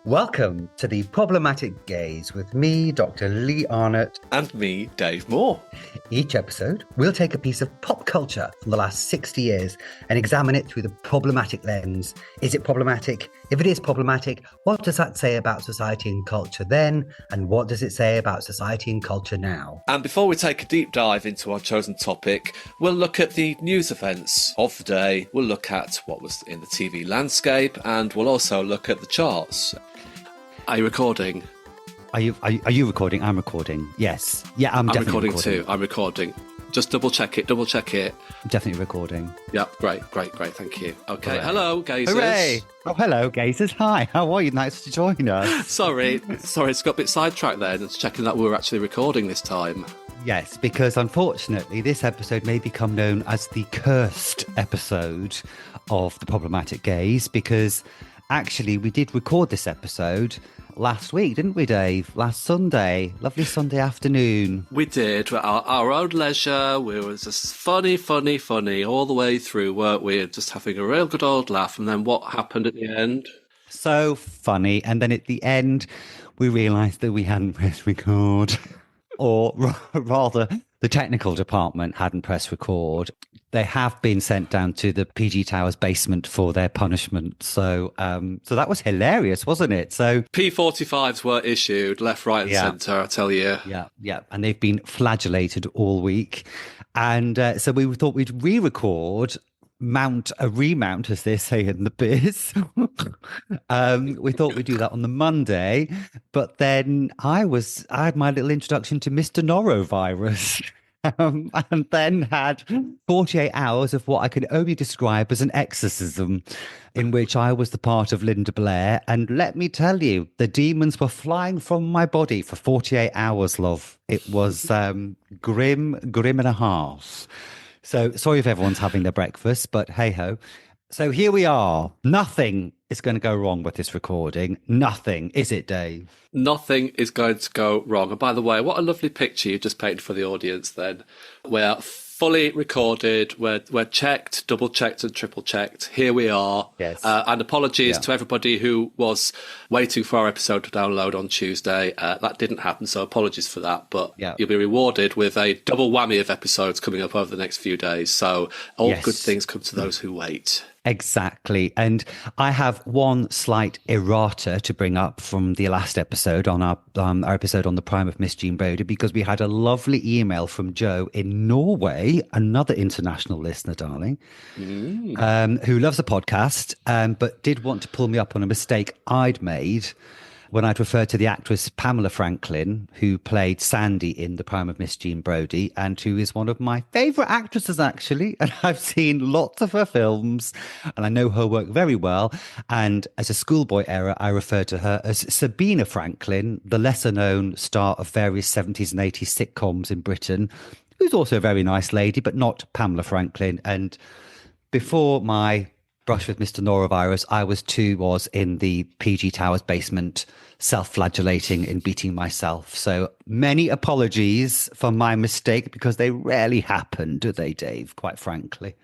Welcome to the Problematic Gaze with me, Dr. Lee Arnott. And me, Dave Moore. Each episode, we'll take a piece of pop culture from the last 60 years and examine it through the problematic lens. Is it problematic? If it is problematic, what does that say about society and culture then? And what does it say about society and culture now? And before we take a deep dive into our chosen topic, we'll look at the news events of the day. We'll look at what was in the TV landscape, and we'll also look at the charts. Are you recording? Are you recording? I'm recording. Yes. Yeah, I'm definitely recording too. I'm recording. Just double check it. I'm definitely recording. Yeah, great. Thank you. Okay, hello, gazers. Hooray! Oh, hello, gazers. Hi, how are you? Nice to join us. Sorry, it's got a bit sidetracked there. It's checking that we were actually recording this time. Yes, because unfortunately, this episode may become known as the cursed episode of The Problematic Gaze, because actually we did record this episode last week, didn't we, Dave? Last Sunday. Lovely Sunday afternoon. We did. Our own leisure. We were just funny all the way through, weren't we? Just having a real good old laugh. And then what happened at the end? So funny. And then at the end, we realised that we hadn't pressed record. Or rather, the technical department hadn't pressed record. They have been sent down to the PG Towers basement for their punishment. So that was hilarious, wasn't it? So P45s were issued left, right, and centre, I tell you. Yeah. And they've been flagellated all week. And so we thought we'd re-record, mount a remount, as they say in the biz. We thought we'd do that on the Monday, but then I had my little introduction to Mr. Norovirus. And then had 48 hours of what I can only describe as an exorcism, in which I was the part of Linda Blair. And let me tell you, the demons were flying from my body for 48 hours, love. It was grim and a half. So sorry if everyone's having their breakfast, but hey-ho. So here we are. Nothing is going to go wrong with this recording. Nothing, is it, Dave? Nothing is going to go wrong. And by the way, what a lovely picture you just painted for the audience then. We're fully recorded. We're checked, double-checked and triple-checked. Here we are. Yes. And apologies to everybody who was waiting for our episode to download on Tuesday. That didn't happen, so apologies for that. But you'll be rewarded with a double whammy of episodes coming up over the next few days. So all good things come to those who wait. Exactly. And I have one slight errata to bring up from the last episode on our episode on the Prime of Miss Jean Brodie, because we had a lovely email from Joe in Norway, another international listener, darling, who loves the podcast, but did want to pull me up on a mistake I'd made when I'd referred to the actress Pamela Franklin, who played Sandy in The Prime of Miss Jean Brodie, and who is one of my favourite actresses, actually. And I've seen lots of her films, and I know her work very well. And as a schoolboy error, I referred to her as Sabina Franklin, the lesser-known star of various 70s and 80s sitcoms in Britain, who's also a very nice lady, but not Pamela Franklin. And before my brush with Mr. Norovirus, I was in the PG Towers basement, self-flagellating and beating myself. So many apologies for my mistake, because they rarely happen, do they, Dave, quite frankly?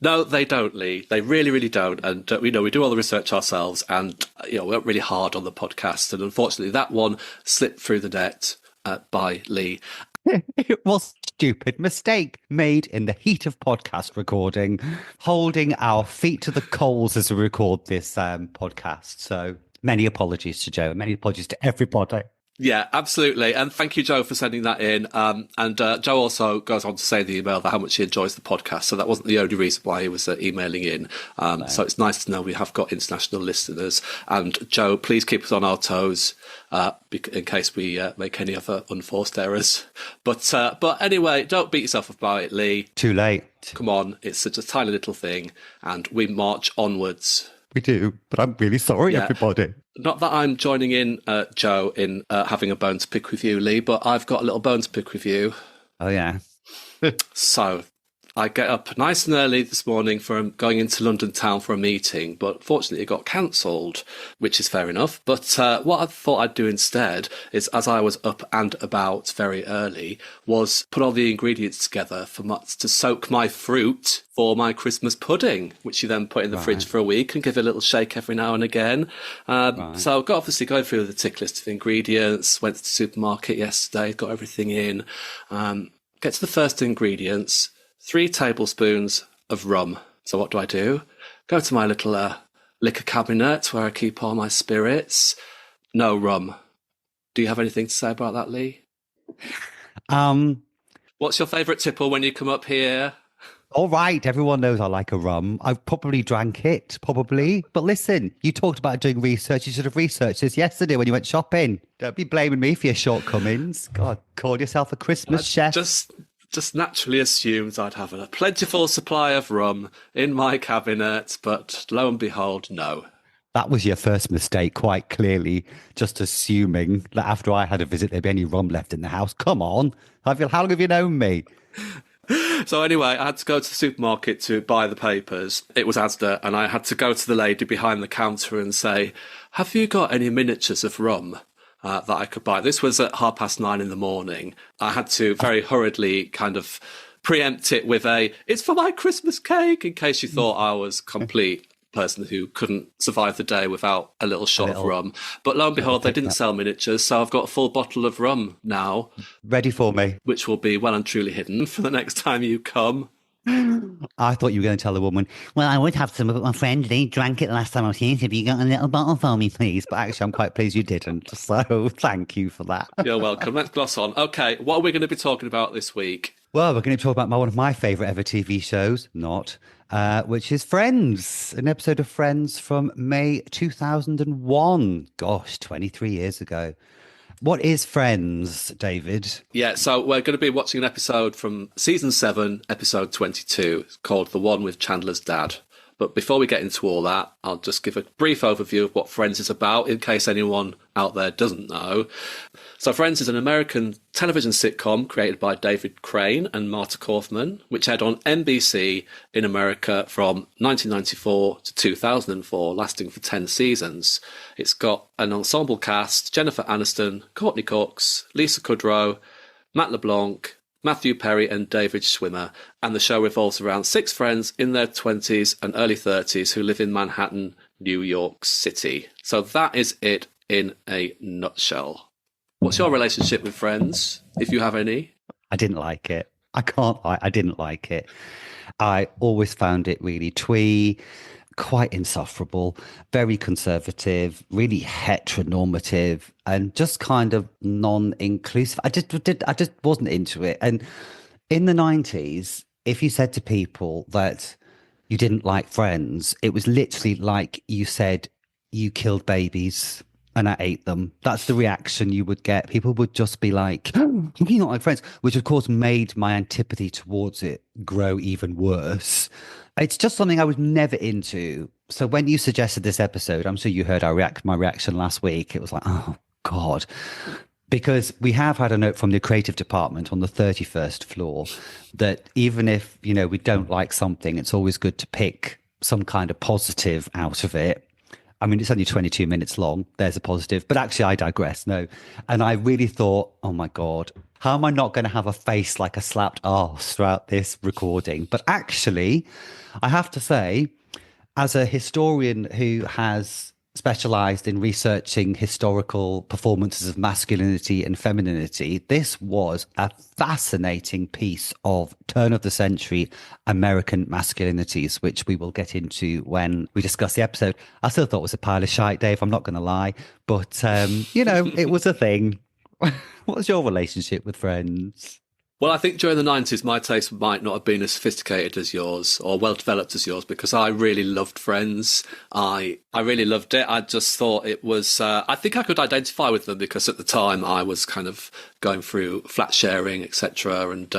No, they don't, Lee. They really, really don't. And, we do all the research ourselves, and, we work really hard on the podcast. And unfortunately, that one slipped through the net by Lee. It was a stupid mistake made in the heat of podcast recording, holding our feet to the coals as we record this podcast. So many apologies to Joe, many apologies to everybody. Yeah, absolutely. And thank you, Joe, for sending that in. And Joe also goes on to say in the email that how much he enjoys the podcast. So that wasn't the only reason why he was emailing in. So it's nice to know we have got international listeners. And Joe, please keep us on our toes in case we make any other unforced errors. But anyway, don't beat yourself up about it, Lee. Too late. Come on. It's such a tiny little thing. And we march onwards. We do, but I'm really sorry, everybody. Not that I'm joining in, Joe, in having a bone to pick with you, Lee, but I've got a little bone to pick with you. Oh, yeah. So, I get up nice and early this morning from going into London town for a meeting, but fortunately it got cancelled, which is fair enough. But what I thought I'd do instead is, as I was up and about very early, was put all the ingredients together to soak my fruit for my Christmas pudding, which you then put in the fridge for a week and give it a little shake every now and again. So I got obviously going through the tick list of ingredients, went to the supermarket yesterday, got everything in, get to the first ingredients, 3 tablespoons of rum. So what do? Go to my little liquor cabinet where I keep all my spirits. No rum. Do you have anything to say about that, Lee? What's your favourite tipple when you come up here? All right, everyone knows I like a rum. I've probably drank it, probably. But listen, you talked about doing research. You should have researched this yesterday when you went shopping. Don't be blaming me for your shortcomings. God, call yourself a Christmas chef. Just naturally assumed I'd have a plentiful supply of rum in my cabinet, but lo and behold, no. That was your first mistake, quite clearly, just assuming that after I had a visit, there'd be any rum left in the house. Come on. How long have you known me? So anyway, I had to go to the supermarket to buy the papers. It was Asda, and I had to go to the lady behind the counter and say, have you got any miniatures of rum that I could buy? This was at 9:30 in the morning. I had to very hurriedly kind of preempt it with it's for my Christmas cake, in case you thought I was complete person who couldn't survive the day without a little shot of rum. But lo and behold, they didn't sell miniatures, so I've got a full bottle of rum now. Ready for me. Which will be well and truly hidden for the next time you come. I thought you were going to tell the woman, well, I would have some, but my friend, they drank it the last time I was here. Have you got a little bottle for me, please? But actually, I'm quite pleased you didn't. So thank you for that. You're welcome. Let's gloss on. Okay, what are we going to be talking about this week? Well, we're going to talk about one of my favourite ever TV shows, which is Friends, an episode of Friends from May 2001. Gosh, 23 years ago. What is Friends, David? Yeah, so we're going to be watching an episode from season 7, episode 22, called The One with Chandler's Dad. But before we get into all that, I'll just give a brief overview of what Friends is about, in case anyone out there doesn't know. So Friends is an American television sitcom created by David Crane and Marta Kaufman, which aired on NBC in America from 1994 to 2004, lasting for 10 seasons. It's got an ensemble cast: Jennifer Aniston, Courtney Cox, Lisa Kudrow, Matt LeBlanc, Matthew Perry and David Schwimmer, and the show revolves around 6 friends in their 20s and early 30s who live in Manhattan, New York City. So that is it in a nutshell. What's your relationship with Friends, if you have any? I didn't like it. I can't lie, I didn't like it. I always found it really twee, quite insufferable, very conservative, really heteronormative, and just kind of non-inclusive. I just wasn't into it. And in the 90s, if you said to people that you didn't like Friends, it was literally like you said you killed babies and I ate them. That's the reaction you would get. People would just be like, oh, you not like Friends, which of course made my antipathy towards it grow even worse. It's just something I was never into. So when you suggested this episode, I'm sure you heard my reaction last week. It was like, oh, God. Because we have had a note from the creative department on the 31st floor that even if, we don't like something, it's always good to pick some kind of positive out of it. I mean, it's only 22 minutes long. There's a positive. But actually, I digress. No. And I really thought, oh, my God, how am I not going to have a face like a slapped arse throughout this recording? But actually, I have to say, as a historian who has specialized in researching historical performances of masculinity and femininity, this was a fascinating piece of turn of the century American masculinities, which we will get into when we discuss the episode. I still thought it was a pile of shite, Dave, I'm not going to lie, but it was a thing. What's your relationship with Friends? Well, I think during the 90s, my taste might not have been as sophisticated as yours or well-developed as yours, because I really loved Friends. I really loved it. I just thought it was... I think I could identify with them because at the time I was kind of going through flat sharing, etc., and,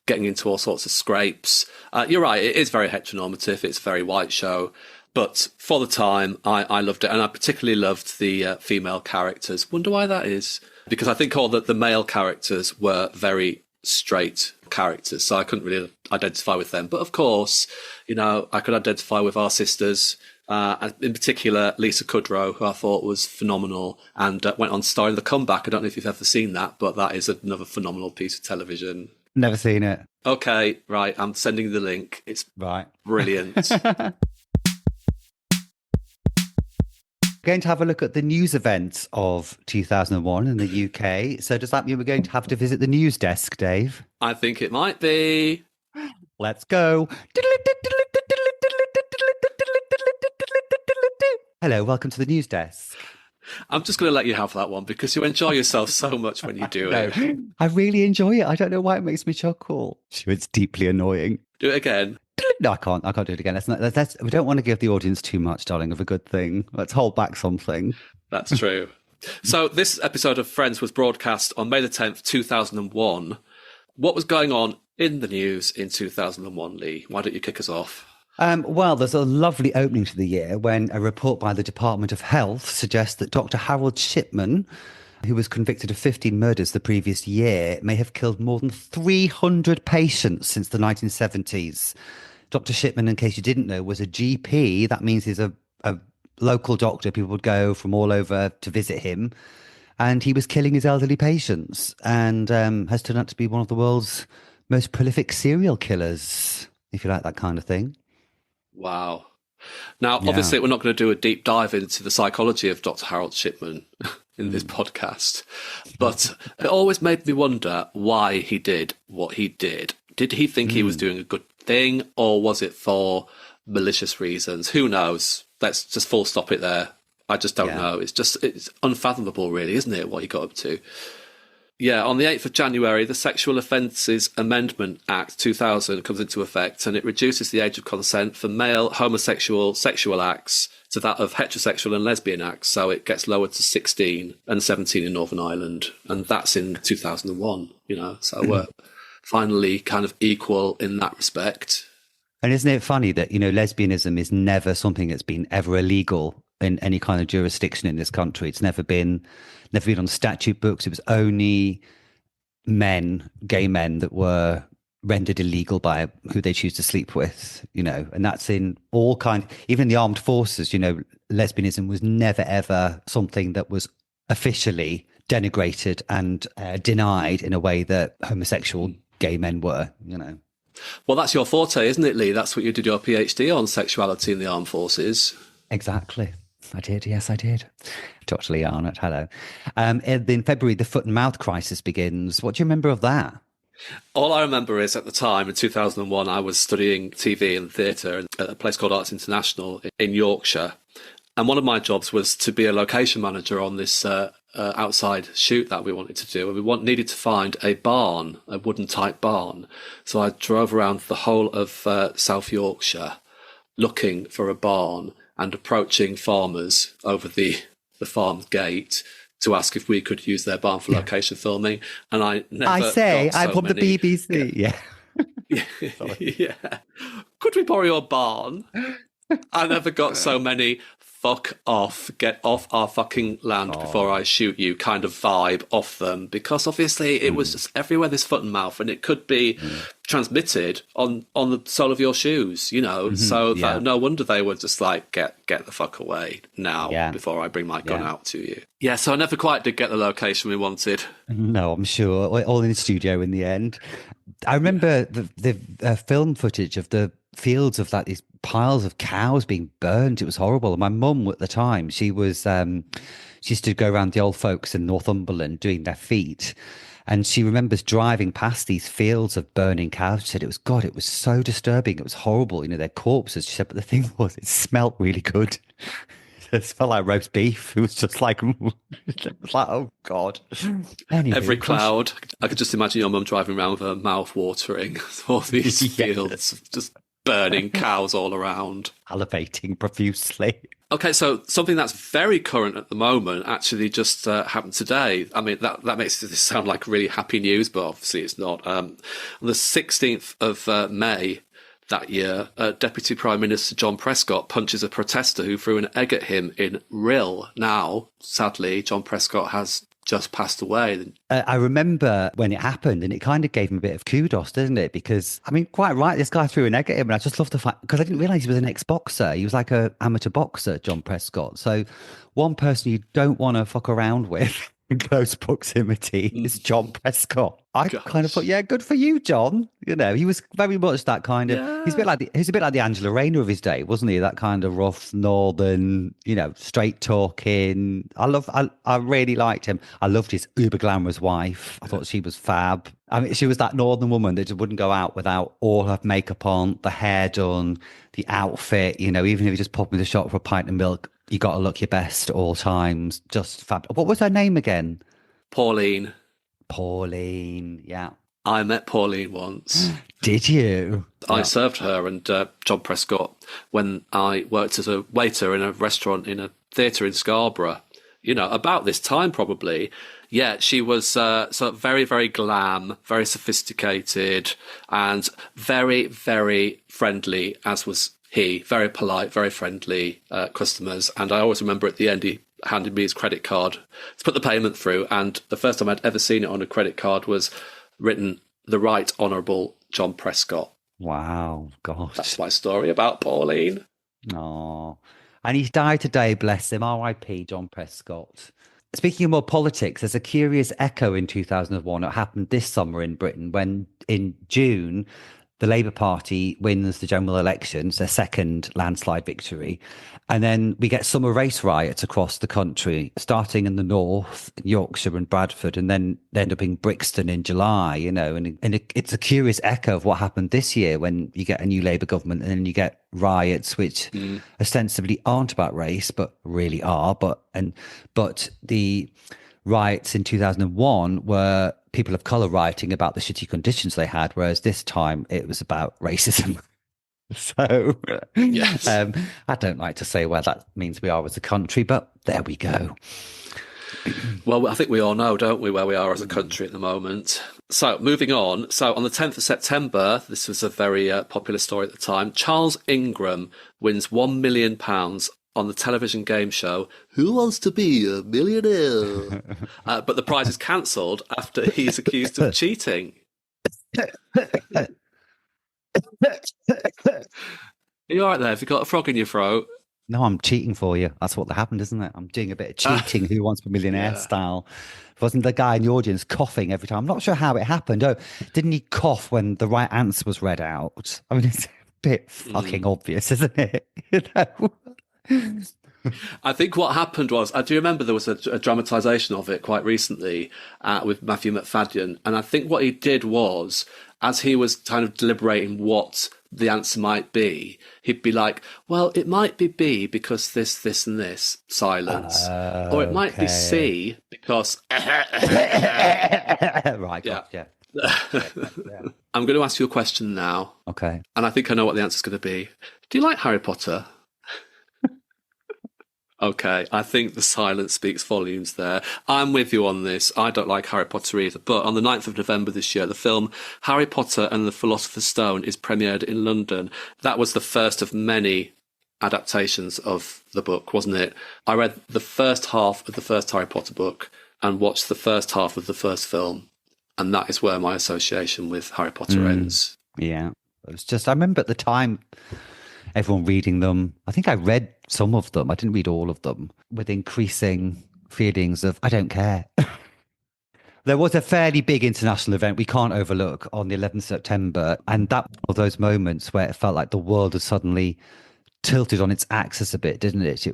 getting into all sorts of scrapes. You're right, it is very heteronormative. It's a very white show. But for the time, I loved it. And I particularly loved the female characters. Wonder why that is. Because I think all the male characters were very straight, characters, so I couldn't really identify with them. But of course, you know, I could identify with our sisters, and in particular Lisa Kudrow, who I thought was phenomenal, and went on to star in The Comeback. I don't know if you've ever seen that, but that is another phenomenal piece of television. Never seen it. Okay, right, I'm sending you the link. It's right. Brilliant. Going to have a look at the news events of 2001 in the UK. So does that mean we're going to have to visit the news desk, Dave? I think it might be. Let's go. Hello, welcome to the news desk. I'm just going to let you have that one because you enjoy yourself so much when you do it. I really enjoy it. I don't know why it makes me chuckle. It's deeply annoying. Do it again. No, I can't do it again. We don't want to give the audience too much, darling, of a good thing. Let's hold back something. That's true. So this episode of Friends was broadcast on May the 10th, 2001. What was going on in the news in 2001, Lee? Why don't you kick us off? Well, there's a lovely opening to the year when a report by the Department of Health suggests that Dr. Harold Shipman, who was convicted of 15 murders the previous year, may have killed more than 300 patients since the 1970s. Dr. Shipman, in case you didn't know, was a GP. That means he's a local doctor. People would go from all over to visit him. And he was killing his elderly patients and has turned out to be one of the world's most prolific serial killers, if you like that kind of thing. Wow. Now, obviously, we're not going to do a deep dive into the psychology of Dr. Harold Shipman in this podcast, but it always made me wonder why he did what he did. Did he think he was doing a good thing, or was it for malicious reasons? Who knows? Let's just full stop it there. I just don't know. It's unfathomable, really, isn't it, what he got up to? Yeah, on the 8th of January, the Sexual Offences Amendment Act 2000 comes into effect, and it reduces the age of consent for male homosexual sexual acts to that of heterosexual and lesbian acts. So it gets lowered to 16 and 17 in Northern Ireland. And that's in 2001, you know, so we're finally kind of equal in that respect. And isn't it funny that, you know, lesbianism is never something that's been ever illegal in any kind of jurisdiction in this country? It's never been on statute books. It was only gay men that were rendered illegal by who they choose to sleep with, you know, and that's in all even in the armed forces, you know, lesbianism was never ever something that was officially denigrated and denied in a way that homosexual gay men were, you know. Well, that's your forte, isn't it, Lee? That's what you did your PhD on, sexuality in the armed forces. Exactly. I did. Yes, I did. Dr. Lee Arnott, hello. In February, the foot and mouth crisis begins. What do you remember of that? All I remember is at the time, in 2001, I was studying TV and theatre at a place called Arts International in Yorkshire. And one of my jobs was to be a location manager on this outside shoot that we wanted to do. And we needed to find a barn, a wooden type barn. So I drove around the whole of South Yorkshire looking for a barn and approaching farmers over the farm gate to ask if we could use their barn for location filming. And I'm from the BBC. Yeah. Could we borrow your barn? I never got so many fuck off, get off our fucking land before I shoot you kind of vibe off them, because obviously it was just everywhere, this foot and mouth, and it could be transmitted on the sole of your shoes, you know, so that no wonder they were just like, get the fuck away now before I bring my gun out to you. Yeah, so I never quite did get the location we wanted. No, I'm sure. All in the studio in the end. I remember the film footage of the fields of these piles of cows being burned. It was horrible. And my mum at the time, she used to go around the old folks in Northumberland doing their feet. And she remembers driving past these fields of burning cows. She said it was so disturbing. It was horrible. You know, their corpses. She said, but the thing was, it smelled really good. It smelled like roast beef. It was just like, oh God. Anyway, every cloud. I could just imagine your mum driving around with her mouth watering all these fields, just burning cows all around. Salivating profusely. Okay, so something that's very current at the moment actually just happened today. I mean, that makes this sound like really happy news, but obviously it's not. On the 16th of May that year, Deputy Prime Minister John Prescott punches a protester who threw an egg at him in Rhyl. Now, sadly, John Prescott has just passed away. I remember when it happened, and it kind of gave him a bit of kudos, didn't it? Because, I mean, quite right, this guy threw an egg at him, and I just love the fact, because I didn't realize he was an ex-boxer. He was like a amateur boxer, John Prescott. So one person you don't want to fuck around with in close proximity is John Prescott. I kind of thought, yeah, good for you, John. You know, he was very much that kind of. Yeah. He's a bit like the Angela Rayner of his day, wasn't he? That kind of rough northern, you know, straight talking. I really liked him. I loved his uber glamorous wife. I thought she was fab. I mean, she was that northern woman that just wouldn't go out without all her makeup on, the hair done, the outfit. You know, even if you just pop in the shop for a pint of milk, you got to look your best at all times. Just fab. What was her name again? Pauline. Pauline, yeah. I met Pauline once. Did you? I served her and John Prescott when I worked as a waiter in a restaurant in a theatre in Scarborough. You know, about this time probably. Yeah, she was sort of very, very glam, very sophisticated, and very, very friendly, as was he. Very polite, very friendly customers. And I always remember at the end he handed me his credit card to put the payment through, and the first time I'd ever seen it on a credit card was written "The Right Honourable John Prescott." Wow, gosh. That's my story about Pauline. Oh, and he's died today, bless him. R.I.P. John Prescott. Speaking of more politics, there's a curious echo in 2001 that happened this summer in Britain when in June the Labour Party wins the general election, it's their second landslide victory. And then we get summer race riots across the country, starting in the north, Yorkshire and Bradford, and then they end up in Brixton in July, you know, and it's a curious echo of what happened this year when you get a new Labour government and then you get riots, which ostensibly aren't about race, but really are. But the riots in 2001 were people of colour rioting about the shitty conditions they had, whereas this time it was about racism. So Yes. I don't like to say where that means we are as a country, but there we go. Well, I think we all know, don't we, where we are as a country at the moment. So moving on. So on the 10th of September, this was a very popular story at the time. Charles Ingram wins £1 million on the television game show Who Wants to Be a Millionaire? But the prize is cancelled after he's accused of cheating. Are you all right there? Have you got a frog in your throat? No, I'm cheating for you. That's what happened, isn't it? I'm doing a bit of cheating, Who Wants to Be a Millionaire style. Wasn't the guy in the audience coughing every time? I'm not sure how it happened. Oh, didn't he cough when the right answer was read out? I mean, it's a bit fucking obvious, isn't it? You know? I think what happened was, I do remember there was a dramatisation of it quite recently with Matthew McFadden. And I think what he did was, as he was kind of deliberating what the answer might be, he'd be like, well, it might be B because this, and this, silence. Or it might be C because... Right, yeah. I'm going to ask you a question now. Okay. And I think I know what the answer's going to be. Do you like Harry Potter? Okay, I think the silence speaks volumes there. I'm with you on this. I don't like Harry Potter either. But on the 9th of November this year, the film Harry Potter and the Philosopher's Stone is premiered in London. That was the first of many adaptations of the book, wasn't it? I read the first half of the first Harry Potter book and watched the first half of the first film. And that is where my association with Harry Potter ends. Yeah. It was just, I remember at the time, everyone reading them. I think I read some of them. I didn't read all of them, with increasing feelings of, I don't care. There was a fairly big international event we can't overlook on the 11th of September. And that was one of those moments where it felt like the world had suddenly tilted on its axis a bit, didn't it?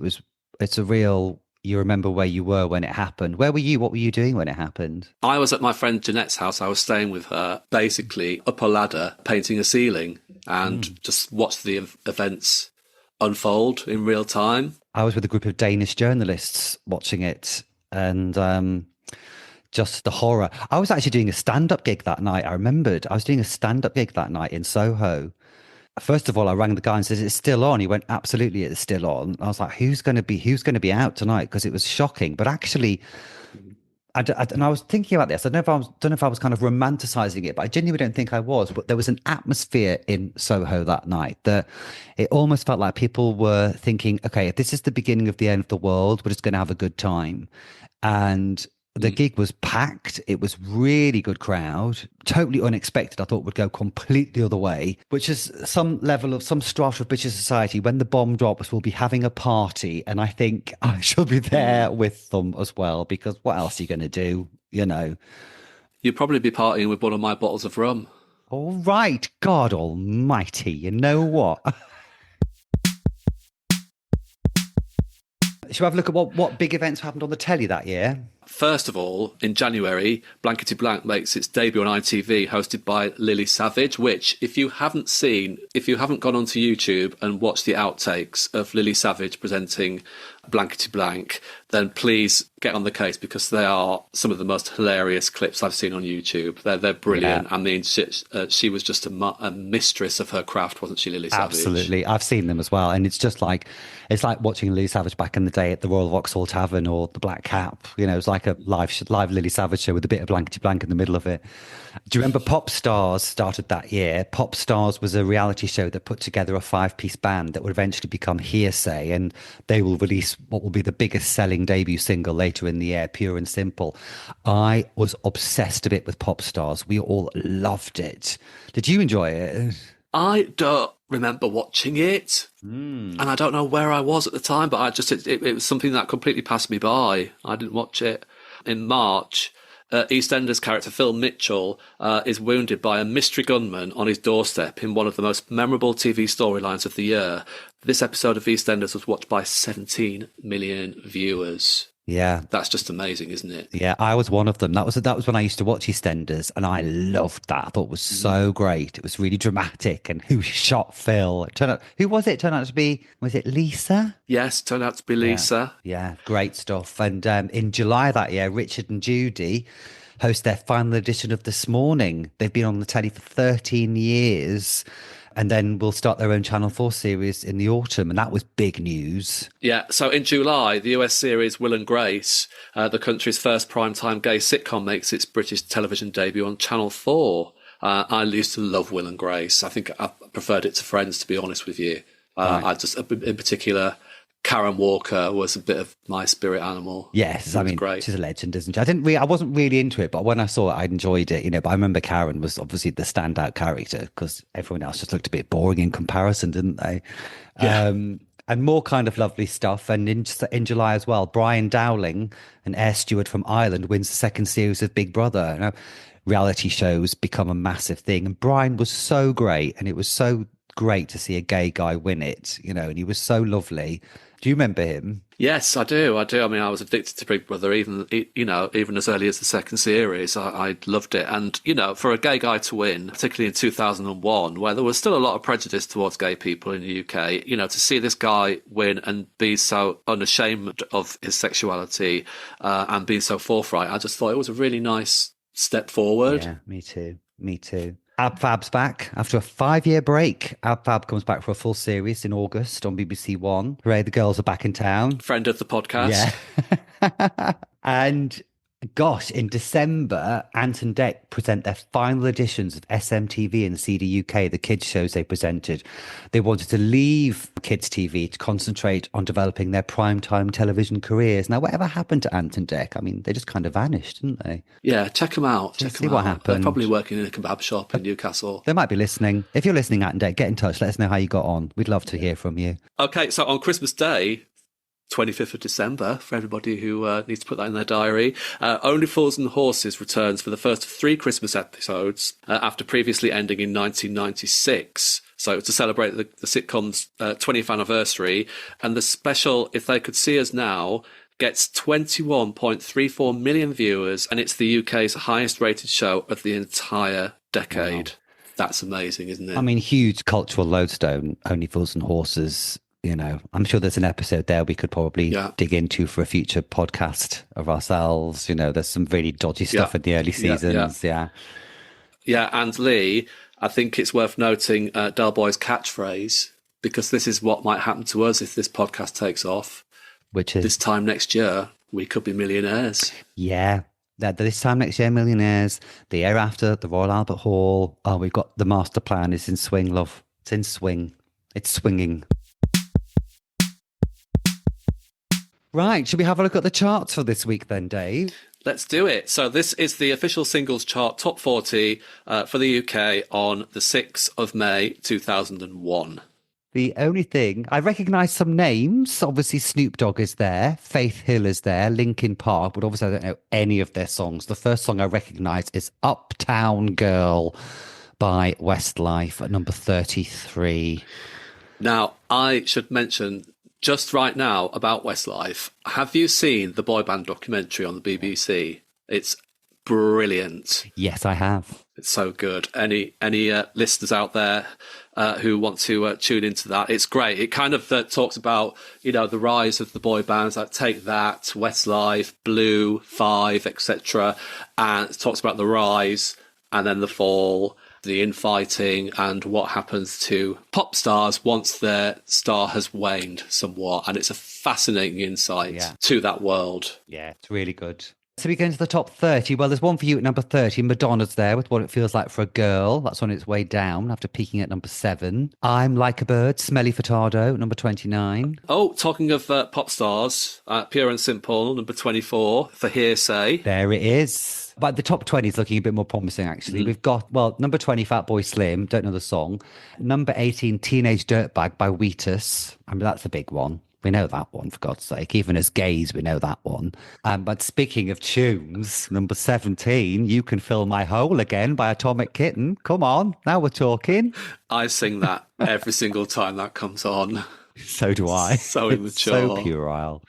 It's a real, you remember where you were when it happened. Where were you? What were you doing when it happened? I was at my friend Jeanette's house. I was staying with her, basically up a ladder, painting a ceiling, and just watched the events unfold in real time. I was with a group of Danish journalists watching it, and just the horror. I was actually doing a stand-up gig that night. I remembered I was doing a stand-up gig that night in Soho. First of all, I rang the guy and said, "It's still on." He went, "Absolutely, it's still on." I was like, "Who's going to be out tonight?" Because it was shocking. But actually, and I was thinking about this. I don't know if I was kind of romanticizing it, but I genuinely don't think I was. But there was an atmosphere in Soho that night that it almost felt like people were thinking, okay, if this is the beginning of the end of the world, we're just going to have a good time. And The gig was packed. It was really good crowd. Totally unexpected. I thought would go completely the other way, which is some level of some strata of British society. When the bomb drops, we'll be having a party. And I think I shall be there with them as well, because what else are you going to do? You know. You'd probably be partying with one of my bottles of rum. All right. God almighty. You know what? Shall we have a look at what big events happened on the telly that year? First of all, in January, Blankety Blank makes its debut on ITV, hosted by Lily Savage, which, if you haven't gone onto YouTube and watched the outtakes of Lily Savage presenting Blankety Blank, then please get on the case, because they are some of the most hilarious clips I've seen on YouTube. They're brilliant. Yeah. I mean, she was just a mistress of her craft, wasn't she, Lily Savage? Absolutely. I've seen them as well. And it's like watching Lily Savage back in the day at the Royal Vauxhall Tavern or the Black Cap. You know, it's like a live Lily Savage show with a bit of Blankety Blank in the middle of it. Do you remember Pop Stars started that year? Pop Stars was a reality show that put together a 5-piece band that would eventually become Hearsay, and they will release what will be the biggest selling debut single later in the year, Pure and Simple. I was obsessed a bit with Pop Stars. We all loved it. Did you enjoy it? I don't remember watching it, and I don't know where I was at the time, but it was something that completely passed me by. I didn't watch it. In March, EastEnders character Phil Mitchell is wounded by a mystery gunman on his doorstep in one of the most memorable TV storylines of the year. This episode of EastEnders was watched by 17 million viewers. Yeah. That's just amazing, isn't it? Yeah, I was one of them. That was when I used to watch EastEnders, and I loved that. I thought it was so great. It was really dramatic. And who shot Phil? Who was it? Turned out to be, was it Lisa? Yes, turned out to be Lisa. Yeah, great stuff. And in July that year, Richard and Judy host their final edition of This Morning. They've been on the telly for 13 years. And then we'll start their own Channel 4 series in the autumn. And that was big news. Yeah. So in July, the US series Will and Grace, the country's first primetime gay sitcom, makes its British television debut on Channel 4. I used to love Will and Grace. I think I preferred it to Friends, to be honest with you. Right. In particular, Karen Walker was a bit of my spirit animal. Yes, I mean, great. She's a legend, isn't she? I wasn't really into it, but when I saw it, I enjoyed it, you know. But I remember Karen was obviously the standout character, because everyone else just looked a bit boring in comparison, didn't they? Yeah. And more kind of lovely stuff. And in July as well, Brian Dowling, an air steward from Ireland, wins the second series of Big Brother. You know, reality shows become a massive thing, and Brian was so great, and it was so great to see a gay guy win it, you know, and he was so lovely. Do you remember him? Yes, I do. I mean, I was addicted to Big Brother, even as early as the second series. I loved it. And, you know, for a gay guy to win, particularly in 2001, where there was still a lot of prejudice towards gay people in the UK, you know, to see this guy win and be so unashamed of his sexuality and being so forthright, I just thought it was a really nice step forward. Yeah, me too. Ab Fab's back after a 5-year break. Ab Fab comes back for a full series in August on BBC One. Hooray, the girls are back in town. Friend of the podcast. Yeah. And gosh, in December, Ant and Dec present their final editions of SMTV and CD UK, the kids shows they presented. They wanted to leave kids TV to concentrate on developing their primetime television careers. Now, whatever happened to Ant and Dec? I mean, they just kind of vanished, didn't they? Yeah, check them out. See what happened. They're probably working in a kebab shop in Newcastle. They might be listening. If you're listening, Ant and Dec, get in touch. Let us know how you got on. We'd love to hear from you. Okay, so on Christmas Day, 25th of December, for everybody who needs to put that in their diary, Only Fools and Horses returns for the first of 3 Christmas episodes after previously ending in 1996. So to celebrate the sitcom's 20th anniversary, and the special If They Could See Us Now gets 21.34 million viewers, and it's the UK's highest rated show of the entire decade. Wow. That's amazing, isn't it? I mean, huge cultural lodestone, Only Fools and Horses. You know, I'm sure there's an episode there we could probably dig into for a future podcast of ourselves. You know, there's some really dodgy stuff in the early seasons. Yeah, and Lee, I think it's worth noting Del Boy's catchphrase, because this is what might happen to us if this podcast takes off. Which is? This time next year, we could be millionaires. Yeah. This time next year, millionaires. The year after, the Royal Albert Hall. Oh, we've got the master plan. It's in swing, love. It's in swing. It's swinging. Right, should we have a look at the charts for this week then, Dave? Let's do it. So this is the official singles chart top 40 for the UK on the 6th of May 2001. The only thing, I recognise some names. Obviously, Snoop Dogg is there. Faith Hill is there. Linkin Park. But obviously, I don't know any of their songs. The first song I recognise is Uptown Girl by Westlife at number 33. Now, I should mention just right now about Westlife. Have you seen the boy band documentary on the BBC? It's brilliant. Yes, I have. It's so good. Any listeners out there who want to tune into that? It's great. It kind of talks about, you know, the rise of the boy bands like Take That, Westlife, Blue, Five, etc. And it talks about the rise and then the fall, the infighting, and what happens to pop stars once their star has waned somewhat. And it's a fascinating insight to that world. Yeah, it's really good. So we go into the top 30. Well, there's one for you at number 30. Madonna's there with What It Feels Like for a Girl. That's on its way down after peaking at number 7. I'm Like a Bird, Smelly Furtado, number 29. Oh, talking of pop stars, Pure and Simple, number 24 for Hearsay. There it is. But the top 20 is looking a bit more promising, actually. We've got, well, number 20, Fatboy Slim, don't know the song. Number 18, Teenage Dirtbag by Wheatus. I mean, that's a big one. We know that one, for God's sake. Even as gays, we know that one. But speaking of tunes, number 17, You Can Fill My Hole Again by Atomic Kitten. Come on, now we're talking. I sing that every single time that comes on. So do I. So immature. It's so puerile.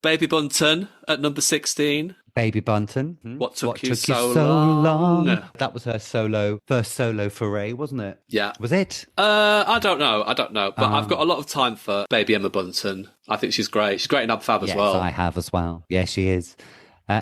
Baby Bunton at number 16. Baby Bunton. What took you so long? That was her first solo foray, wasn't it? Yeah. Was it? I don't know. But I've got a lot of time for Baby Emma Bunton. I think she's great. She's great in Ab Fab as well. Yes, I have as well. Yeah, she is.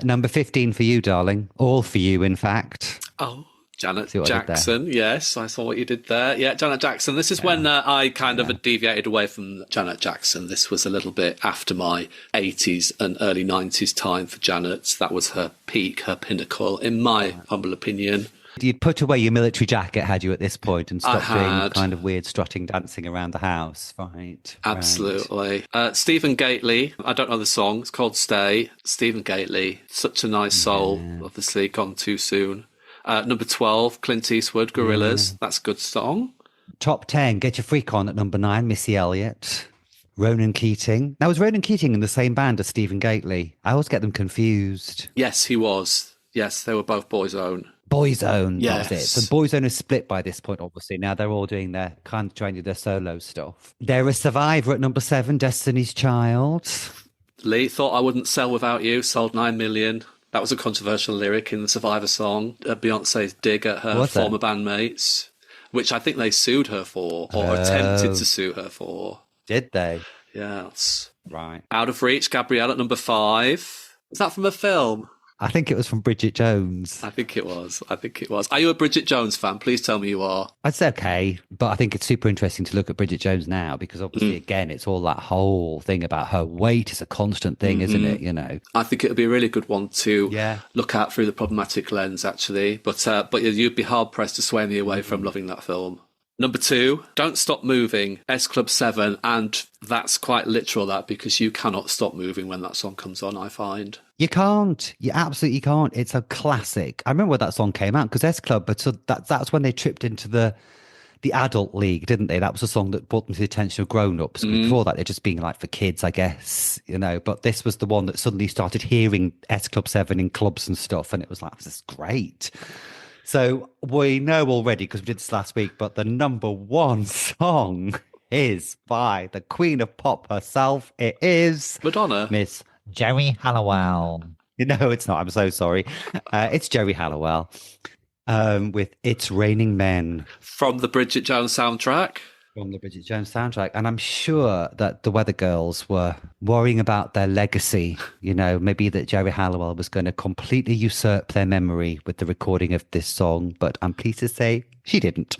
Number 15 for you, darling. All for you, in fact. Oh, Janet Jackson. Yes, I saw what you did there. Yeah, Janet Jackson. This is when I kind of deviated away from Janet Jackson. This was a little bit after my 80s and early 90s time for Janet. That was her peak, her pinnacle, in my humble opinion. You'd put away your military jacket, had you, at this point, and stopped doing kind of weird strutting dancing around the house, right? Absolutely. Right. Stephen Gately, I don't know the song, it's called Stay. Stephen Gately, such a nice soul, obviously gone too soon. Number 12, Clint Eastwood, Gorillaz. That's a good song. Top 10, Get Your Freak On at number 9, Missy Elliott. Ronan Keating. Now, was Ronan Keating in the same band as Stephen Gately? I always get them confused. Yes, he was. Yes, they were both Boyzone. Boyzone, yes. That was it. So Boyzone is split by this point, obviously. Now they're all doing their kind of trying to do their solo stuff. They're a Survivor at number 7, Destiny's Child. Lee, Thought I Wouldn't Sell Without You, sold 9 million. That was a controversial lyric in the Survivor song. Beyonce's dig at her former bandmates, which I think they sued her for, or attempted to sue her for. Did they? Yes. Right. Out of Reach, Gabrielle at number 5. Is that from a film? I think it was from Bridget Jones. I think it was. Are you a Bridget Jones fan? Please tell me you are. I'd say okay, but I think it's super interesting to look at Bridget Jones now because obviously, again, it's all that whole thing about her weight is a constant thing, isn't it? You know, I think it would be a really good one to look at through the problematic lens, actually. But you'd be hard pressed to sway me away from loving that film. Number 2, Don't Stop Moving, S Club 7, and that's quite literal, that, because you cannot stop moving when that song comes on, I find. You can't. You absolutely can't. It's a classic. I remember when that song came out, because S Club, but so that's when they tripped into the adult league, didn't they? That was a song that brought them to the attention of grown-ups. Before that, they're just being like for kids, I guess, you know. But this was the one that suddenly started hearing S Club 7 in clubs and stuff, and it was like, this is great. So we know already, because we did this last week, but the number 1 song is by the Queen of Pop herself. It is Madonna. Miss Jerry Halliwell. No, it's not. I'm so sorry. It's Jerry Halliwell with It's Raining Men. From the Bridget Jones soundtrack. From the Bridget Jones soundtrack. And I'm sure that the Weather Girls were worrying about their legacy. You know, maybe that Jerry Halliwell was going to completely usurp their memory with the recording of this song. But I'm pleased to say she didn't.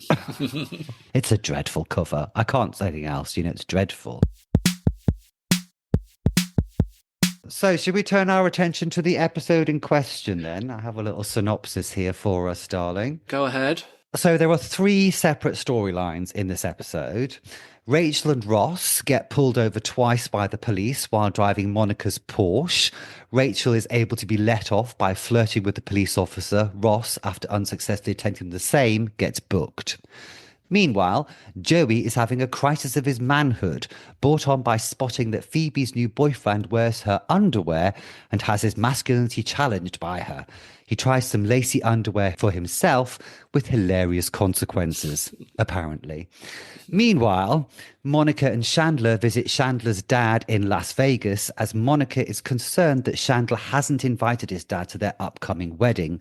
It's a dreadful cover. I can't say anything else. You know, it's dreadful. So should we turn our attention to the episode in question then? I have a little synopsis here for us, darling. Go ahead. So there are 3 separate storylines in this episode. Rachel and Ross get pulled over twice by the police while driving Monica's Porsche. Rachel is able to be let off by flirting with the police officer. Ross, after unsuccessfully attempting the same, gets booked. Meanwhile, Joey is having a crisis of his manhood, brought on by spotting that Phoebe's new boyfriend wears her underwear and has his masculinity challenged by her. He tries some lacy underwear for himself with hilarious consequences, apparently. Meanwhile, Monica and Chandler visit Chandler's dad in Las Vegas as Monica is concerned that Chandler hasn't invited his dad to their upcoming wedding.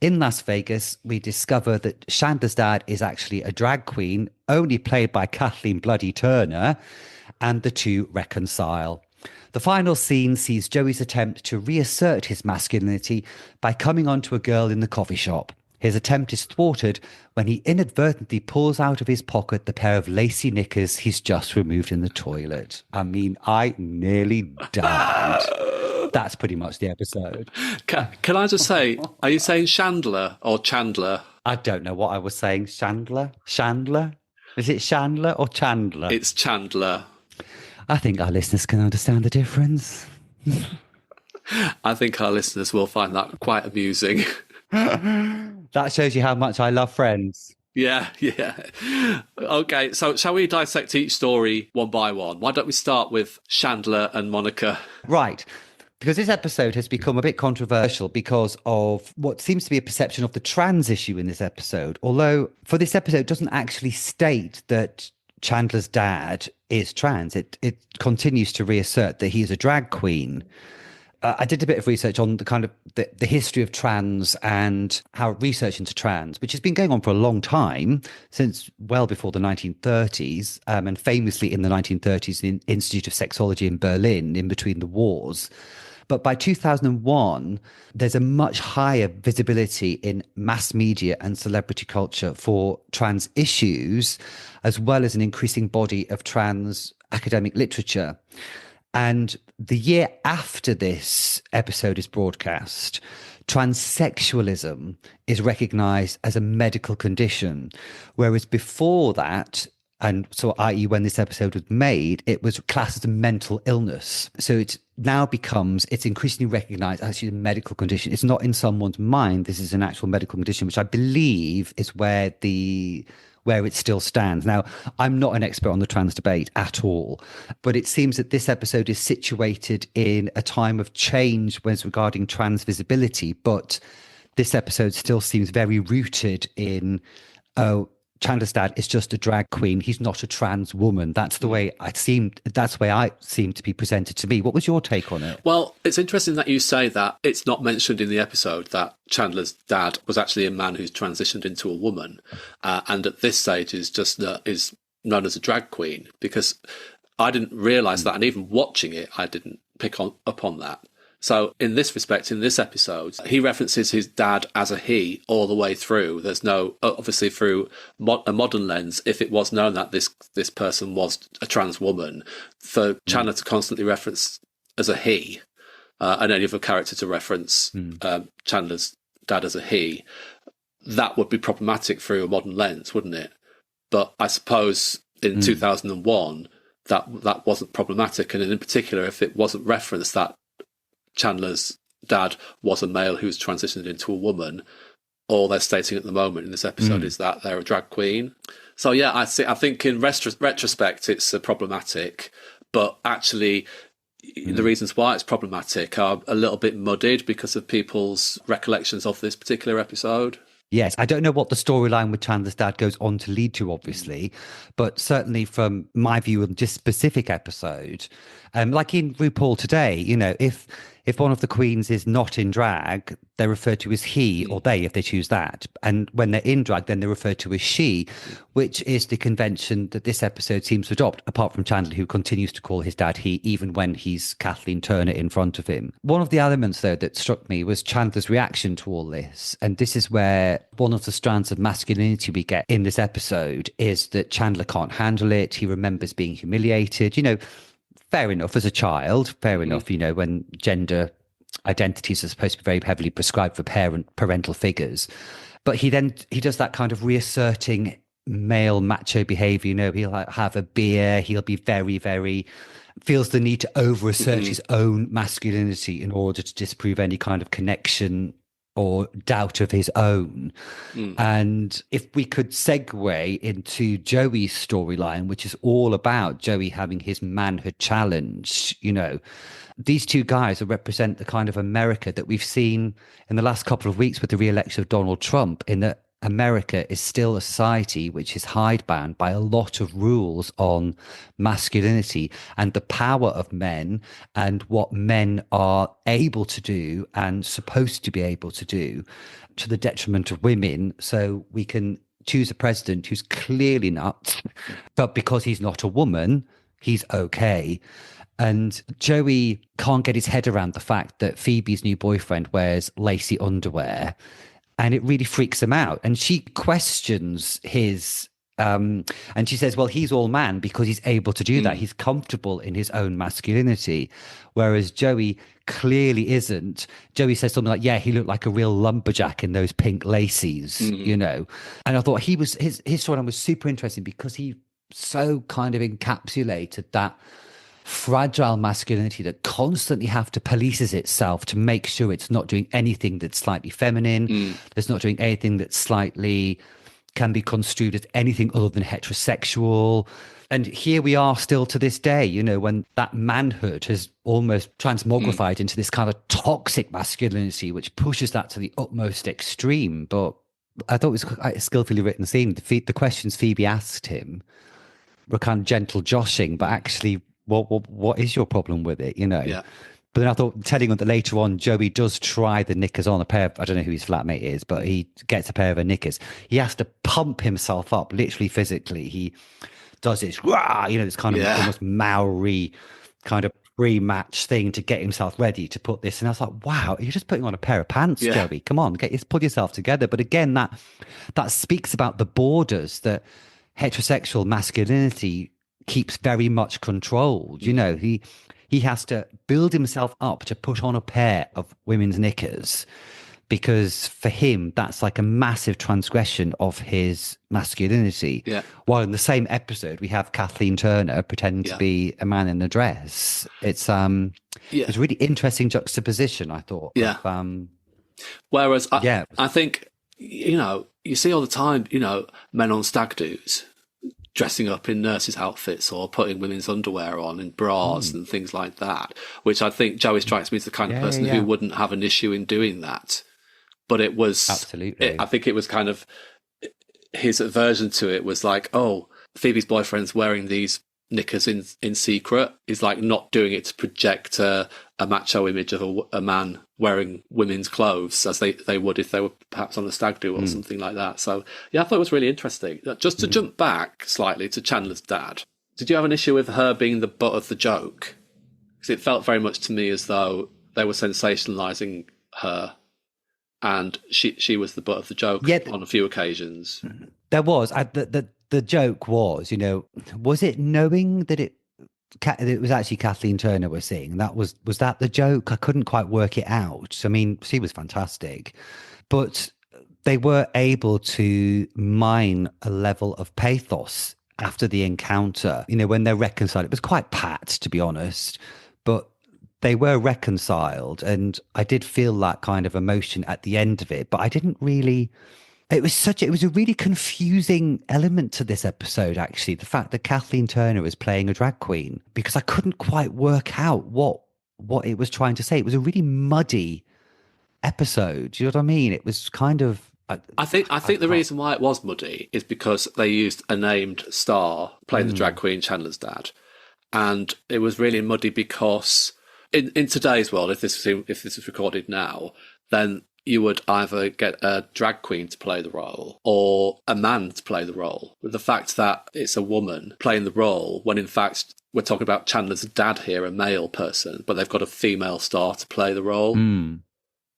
In Las Vegas, we discover that Chandler's dad is actually a drag queen, only played by Kathleen bloody Turner, and the two reconcile. The final scene sees Joey's attempt to reassert his masculinity by coming onto a girl in the coffee shop. His attempt is thwarted when he inadvertently pulls out of his pocket the pair of lacy knickers he's just removed in the toilet. I mean, I nearly died. That's pretty much the episode. Can I just say, are you saying Chandler or Chandler? I don't know what I was saying. Chandler? Chandler? Is it Chandler or Chandler? It's Chandler. I think our listeners can understand the difference. I think our listeners will find that quite amusing. That shows you how much I love Friends. Yeah. Okay, so shall we dissect each story one by one? Why don't we start with Chandler and Monica? Right. Because this episode has become a bit controversial because of what seems to be a perception of the trans issue in this episode. Although for this episode, it doesn't actually state that Chandler's dad is trans. It continues to reassert that he is a drag queen. I did a bit of research on the kind of the history of trans and how research into trans, which has been going on for a long time, since well before the 1930s, and famously in the 1930s in the Institute of Sexology in Berlin in between the wars. But by 2001, there's a much higher visibility in mass media and celebrity culture for trans issues, as well as an increasing body of trans academic literature. And the year after this episode is broadcast, transsexualism is recognized as a medical condition, whereas before that, and so i.e. when this episode was made, it was classed as a mental illness. So it now becomes, it's increasingly recognized as a medical condition. It's not in someone's mind. This is an actual medical condition, which I believe is where it still stands. Now, I'm not an expert on the trans debate at all, but it seems that this episode is situated in a time of change when it's regarding trans visibility, but this episode still seems very rooted in, Chandler's dad is just a drag queen. He's not a trans woman. That's the way I seem to be presented to me. What was your take on it? Well, it's interesting that you say that it's not mentioned in the episode that Chandler's dad was actually a man who's transitioned into a woman, and at this stage is known as a drag queen, because I didn't realise that, and even watching it, I didn't pick up on that. So in this respect, in this episode, he references his dad as a he all the way through. There's no, obviously through a modern lens, if it was known that this person was a trans woman, for Chandler to constantly reference as a he, and any other character to reference Chandler's dad as a he, that would be problematic through a modern lens, wouldn't it? But I suppose in 2001, that wasn't problematic. And in particular, if it wasn't referenced that Chandler's dad was a male who's transitioned into a woman, all they're stating at the moment in this episode is that they're a drag queen. So yeah, I think in retrospect it's problematic, but actually the reasons why it's problematic are a little bit muddied because of people's recollections of this particular episode. Yes, I don't know what the storyline with Chandler's dad goes on to lead to, obviously, but certainly from my view of this specific episode, like in RuPaul today, you know, if one of the queens is not in drag, they're referred to as he or they if they choose that. And when they're in drag, then they're referred to as she, which is the convention that this episode seems to adopt, apart from Chandler, who continues to call his dad he, even when he's Kathleen Turner in front of him. One of the elements, though, that struck me was Chandler's reaction to all this. And this is where one of the strands of masculinity we get in this episode is that Chandler can't handle it. He remembers being humiliated. You know, fair enough as a child, fair enough, you know, when gender identities are supposed to be very heavily prescribed for parental figures. But he does that kind of reasserting male macho behavior. You know, he'll have a beer. He'll be very, very, feels the need to over-assert his own masculinity in order to disprove any kind of connection or doubt of his own. And if we could segue into Joey's storyline, which is all about Joey having his manhood challenge, you know, these two guys represent the kind of America that we've seen in the last couple of weeks with the re-election of Donald Trump, in that America is still a society which is hidebound by a lot of rules on masculinity and the power of men and what men are able to do and supposed to be able to do, to the detriment of women. So we can choose a president who's clearly nuts, but because he's not a woman, he's okay. And Joey can't get his head around the fact that Phoebe's new boyfriend wears lacy underwear. And it really freaks him out. And she questions his, and she says, well, he's all man because he's able to do that. He's comfortable in his own masculinity. Whereas Joey clearly isn't. Joey says something like, yeah, he looked like a real lumberjack in those pink laces, you know. And I thought his storyline was super interesting because he so kind of encapsulated that fragile masculinity that constantly have to polices itself to make sure it's not doing anything that's slightly feminine, that's not doing anything that slightly can be construed as anything other than heterosexual. And here we are still to this day, you know, when that manhood has almost transmogrified into this kind of toxic masculinity, which pushes that to the utmost extreme. But I thought it was quite a skillfully written scene. The questions Phoebe asked him were kind of gentle joshing, but actually, what is your problem with it, you know? Yeah. But then I thought, telling him that later on, Joey does try the knickers on, a pair of, I don't know who his flatmate is, but he gets a pair of knickers. He has to pump himself up, literally physically. He does this, rah, you know, this kind of almost Maori kind of pre-match thing to get himself ready to put this. And I was like, wow, you're just putting on a pair of pants, Joey. Come on, pull yourself together. But again, that speaks about the borders that heterosexual masculinity keeps very much controlled. You know, he has to build himself up to put on a pair of women's knickers because for him that's like a massive transgression of his masculinity. While in the same episode we have Kathleen Turner pretending to be a man in a dress. It's it's a really interesting juxtaposition, I thought. Whereas I think, you know, you see all the time, you know, men on stag do's dressing up in nurses' outfits or putting women's underwear on in bras and things like that, which I think Joey strikes me as the kind of person who wouldn't have an issue in doing that. But it was absolutely. I think it was kind of his aversion to it was like, oh, Phoebe's boyfriend's wearing these knickers in secret. He's like not doing it to project a macho image of a man wearing women's clothes as they would if they were perhaps on the stag do or something like that. So yeah, I thought it was really interesting. Just to jump back slightly to Chandler's dad, did you have an issue with her being the butt of the joke? Because it felt very much to me as though they were sensationalizing her and she was the butt of the joke on a few occasions. There was the joke was, you know, was it knowing that it was actually Kathleen Turner we're seeing? Was that the joke? I couldn't quite work it out. I mean, she was fantastic, but they were able to mine a level of pathos after the encounter. You know, when they're reconciled, it was quite pat, to be honest, but they were reconciled, and I did feel that kind of emotion at the end of it, but I didn't really. It was a really confusing element to this episode, actually, the fact that Kathleen Turner was playing a drag queen, because I couldn't quite work out what it was trying to say. It was a really muddy episode. Do you know what I mean? It was kind of. I think the reason why it was muddy is because they used a named star playing the drag queen, Chandler's dad, and it was really muddy because in today's world, if this is recorded now, then you would either get a drag queen to play the role or a man to play the role. With the fact that it's a woman playing the role, when in fact we're talking about Chandler's dad here, a male person, but they've got a female star to play the role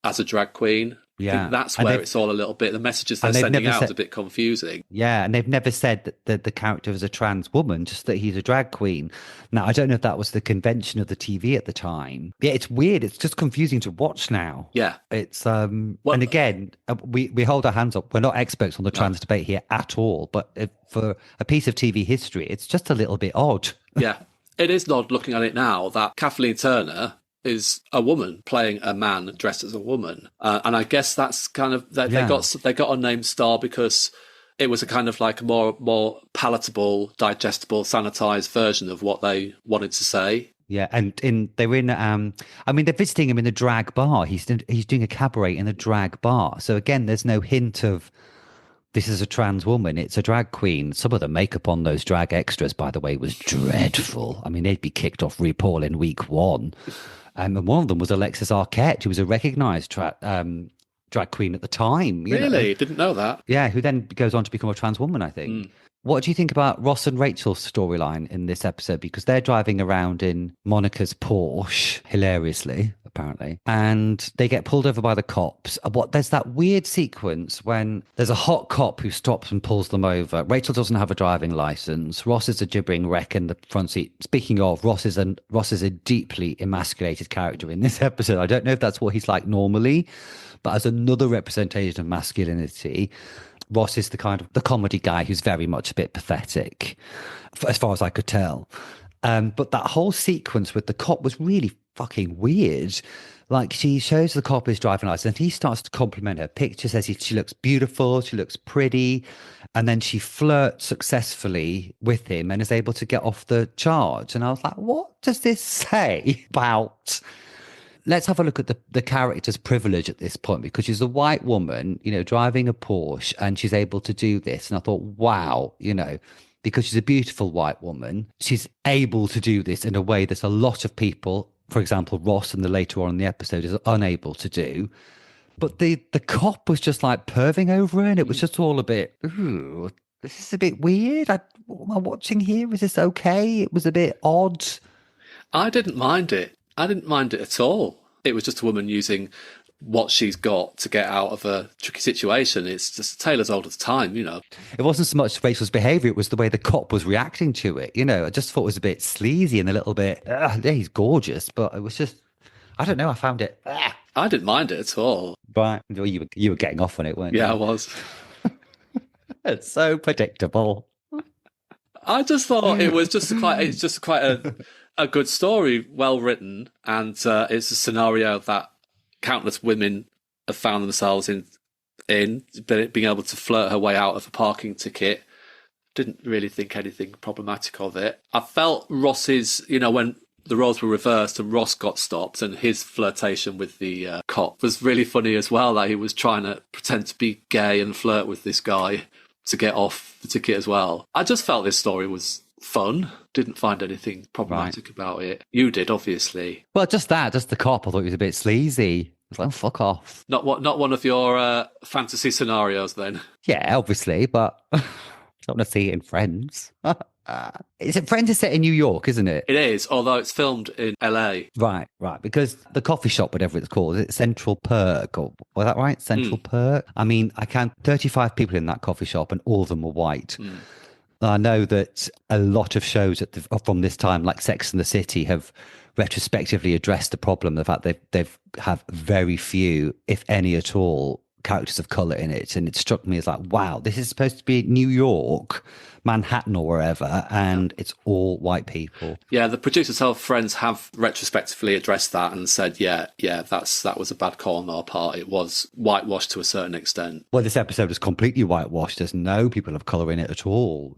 as a drag queen. I think that's where it's all a little bit, the messages they're sending out is a bit confusing. Yeah, and they've never said that the character is a trans woman, just that he's a drag queen. Now, I don't know if that was the convention of the TV at the time. Yeah, it's weird. It's just confusing to watch now. Yeah. It's, and again, we hold our hands up. We're not experts on the trans debate here at all, but for a piece of TV history, it's just a little bit odd. Yeah, it is odd looking at it now that Kathleen Turner is a woman playing a man dressed as a woman, and I guess that's kind of they got a name Star because it was a kind of like a more palatable, digestible, sanitized version of what they wanted to say. Yeah, and they're visiting him in a drag bar. He's doing a cabaret in a drag bar. So again, there's no hint of this is a trans woman. It's a drag queen. Some of the makeup on those drag extras, by the way, was dreadful. I mean, they'd be kicked off RuPaul in week 1. And one of them was Alexis Arquette, who was a recognised drag queen at the time. Really? Didn't know that. Yeah, who then goes on to become a trans woman, I think. What do you think about Ross and Rachel's storyline in this episode? Because they're driving around in Monica's Porsche, hilariously, apparently, and they get pulled over by the cops. There's that weird sequence when there's a hot cop who stops and pulls them over. Rachel doesn't have a driving license. Ross is a gibbering wreck in the front seat. Speaking of, Ross is a deeply emasculated character in this episode. I don't know if that's what he's like normally, but as another representation of masculinity, Ross is the kind of the comedy guy who's very much a bit pathetic, as far as I could tell. But that whole sequence with the cop was really fucking weird. Like, she shows the cop his driving license and he starts to compliment her picture, says she looks beautiful, she looks pretty. And then she flirts successfully with him and is able to get off the charge. And I was like, what does this say about... Let's have a look at the character's privilege at this point, because she's a white woman, driving a Porsche, and she's able to do this. And I thought, wow, because she's a beautiful white woman, she's able to do this in a way that a lot of people, for example, Ross and the later on in the episode, is unable to do. But the cop was just like perving over her, and it was just all a bit, ooh, this is a bit weird. What am I watching here? Is this okay? It was a bit odd. I didn't mind it. I didn't mind it at all. It was just a woman using what she's got to get out of a tricky situation. It's just a tale as old as time, It wasn't so much Rachel's behaviour, it was the way the cop was reacting to it. I just thought it was a bit sleazy and a little bit, yeah, he's gorgeous, but it was just, I don't know, I found it. I didn't mind it at all. But you were getting off on it, weren't you? Yeah, I was. It's so predictable. I just thought it's just quite a good story, well written, and it's a scenario that countless women have found themselves in being able to flirt her way out of a parking ticket. Didn't really think anything problematic of it. I felt Ross's, when the roles were reversed and Ross got stopped, and his flirtation with the cop was really funny as well, that he was trying to pretend to be gay and flirt with this guy to get off the ticket as well. I just felt this story was fun. Didn't find anything problematic about it. You did, obviously. Well, just the cop, I thought he was a bit sleazy. I was like, oh, fuck off. Not one of your fantasy scenarios then? Yeah, obviously, but I don't want to see it in Friends. Friends is set in New York, isn't it? It is, although it's filmed in LA. Right, because the coffee shop, whatever it's called, is it Central Perk? Was that right? Central Perk? I mean, I count 35 people in that coffee shop and all of them were white. I know that a lot of shows from this time, like Sex and the City, have retrospectively addressed the problem, the fact they've have very few, if any at all, characters of colour in it. And it struck me as like, wow, this is supposed to be New York, Manhattan or wherever, and it's all white people. Yeah, the producers of Friends have retrospectively addressed that and said, that was a bad call on our part. It was whitewashed to a certain extent. Well, this episode is completely whitewashed. There's no people of colour in it at all,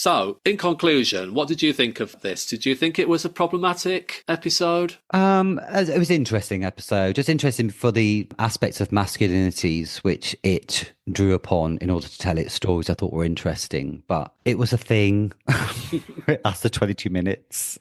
So, in conclusion, what did you think of this? Did you think it was a problematic episode? It was an interesting episode. Just interesting for the aspects of masculinities which it drew upon in order to tell its stories. I thought were interesting, but it was a thing. It lasted 22 minutes.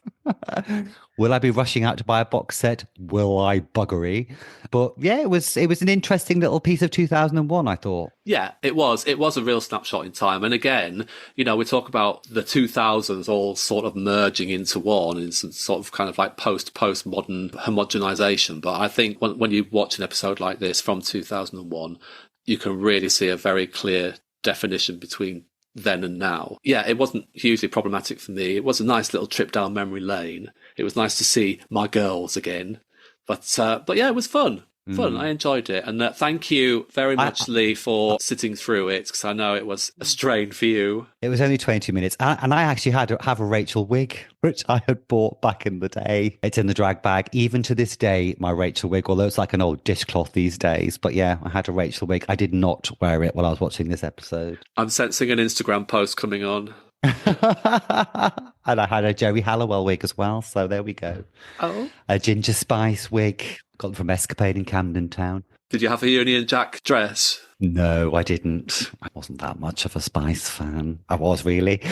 Will I be rushing out to buy a box set? Will I buggery? But yeah, it was an interesting little piece of 2001, I thought. Yeah, it was. It was a real snapshot in time. And again, we talk about the 2000s all sort of merging into one in some sort of kind of like post-modern homogenization. But I think when you watch an episode like this from 2001, you can really see a very clear definition between then and now. Yeah, it wasn't hugely problematic for me. It was a nice little trip down memory lane. It was nice to see my girls again. But yeah, it was fun. I enjoyed it. And thank you very much, Lee, for sitting through it, because I know it was a strain for you. It was only 20 minutes. And I actually have a Rachel wig, which I had bought back in the day. It's in the drag bag. Even to this day, my Rachel wig, although it's like an old dishcloth these days. But yeah, I had a Rachel wig. I did not wear it while I was watching this episode. I'm sensing an Instagram post coming on. And I had a Jerry Halliwell wig as well. So there we go. Oh. A Ginger Spice wig. Got them from Escapade in Camden Town. Did you have a Union Jack dress? No, I didn't. I wasn't that much of a Spice fan. I was really.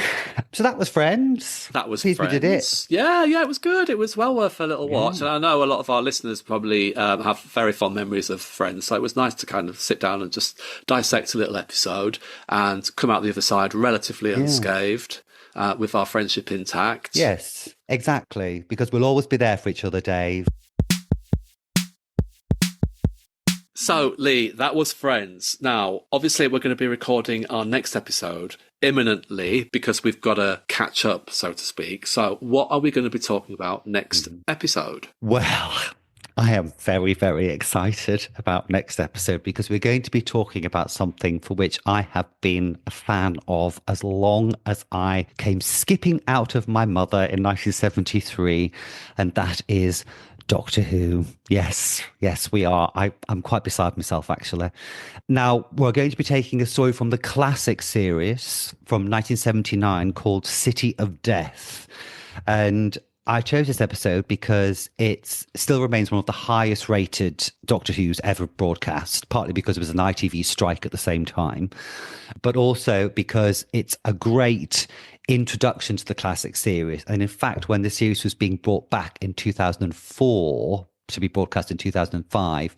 So that was Friends. That was Friends. We did it. Yeah, it was good. It was well worth a little watch. And I know a lot of our listeners probably have very fond memories of Friends. So it was nice to kind of sit down and just dissect a little episode and come out the other side relatively unscathed. With our friendship intact. Yes, exactly. Because we'll always be there for each other, Dave. So, Lee, that was Friends. Now, obviously, we're going to be recording our next episode imminently because we've got to catch up, so to speak. So, what are we going to be talking about next episode? Well, I am very, very excited about next episode because we're going to be talking about something for which I have been a fan of as long as I came skipping out of my mother in 1973, and that is Doctor Who. Yes, we are. I'm quite beside myself, actually. Now, we're going to be taking a story from the classic series from 1979 called City of Death. And I chose this episode because it still remains one of the highest rated Doctor Who's ever broadcast, partly because it was an ITV strike at the same time, but also because it's a great introduction to the classic series. And in fact, when the series was being brought back in 2004 to be broadcast in 2005,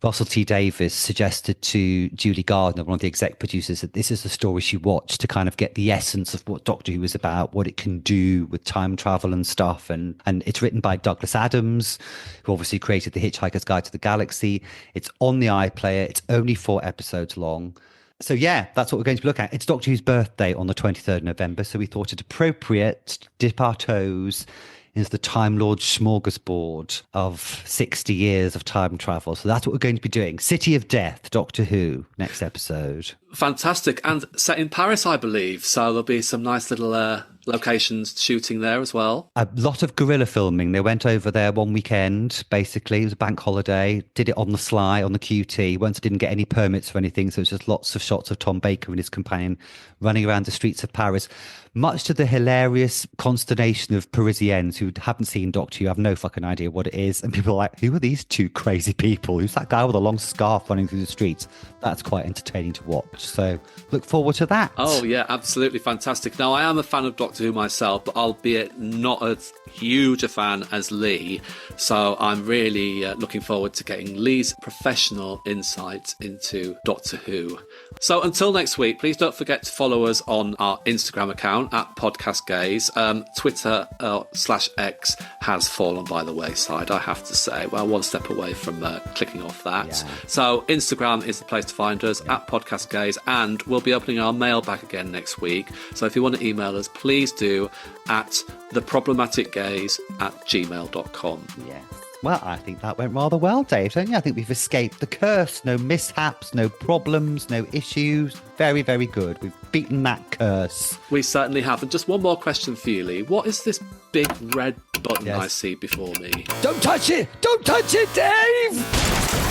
Russell T Davies suggested to Julie Gardner, one of the exec producers, that this is the story she watched to kind of get the essence of what Doctor Who is about, what it can do with time travel and stuff. And it's written by Douglas Adams, who obviously created The Hitchhiker's Guide to the Galaxy. It's on the iPlayer. It's only 4 episodes long. So yeah, that's what we're going to be looking at. It's Doctor Who's birthday on the 23rd of November, so we thought it appropriate to dip our toes into the Time Lord smorgasbord of 60 years of time travel. So that's what we're going to be doing. City of Death, Doctor Who, next episode. Fantastic. And set in Paris, I believe. So there'll be some nice little locations shooting there as well. A lot of guerrilla filming. They went over there one weekend, basically. It was a bank holiday. Did it on the sly, on the QT. Once didn't get any permits for anything. So it was just lots of shots of Tom Baker and his companion running around the streets of Paris, much to the hilarious consternation of Parisians who haven't seen Doctor Who, have no fucking idea what it is. And people are like, who are these two crazy people? Who's that guy with a long scarf running through the streets? That's quite entertaining to watch. So look forward to that. Oh, yeah, absolutely fantastic. Now, I am a fan of Doctor Who myself, but albeit not as huge a fan as Lee. So I'm really looking forward to getting Lee's professional insight into Doctor Who. So until next week, please don't forget to follow us on our Instagram account at Podcast Gaze. Twitter /X has fallen by the wayside, I have to say. Well, one step away from clicking off that. Yeah. So Instagram is the place to find us at Podcast Gaze, and we'll be opening our mailbag again next week. So if you want to email us, please do at theproblematicgaze@gmail.com. Yeah. Well, I think that went rather well, Dave, don't you? I think we've escaped the curse. No mishaps, no problems, no issues. Very, very good. We've beaten that curse. We certainly have. And just one more question for you, Lee. What is this big red button I see before me? Don't touch it! Don't touch it, Dave!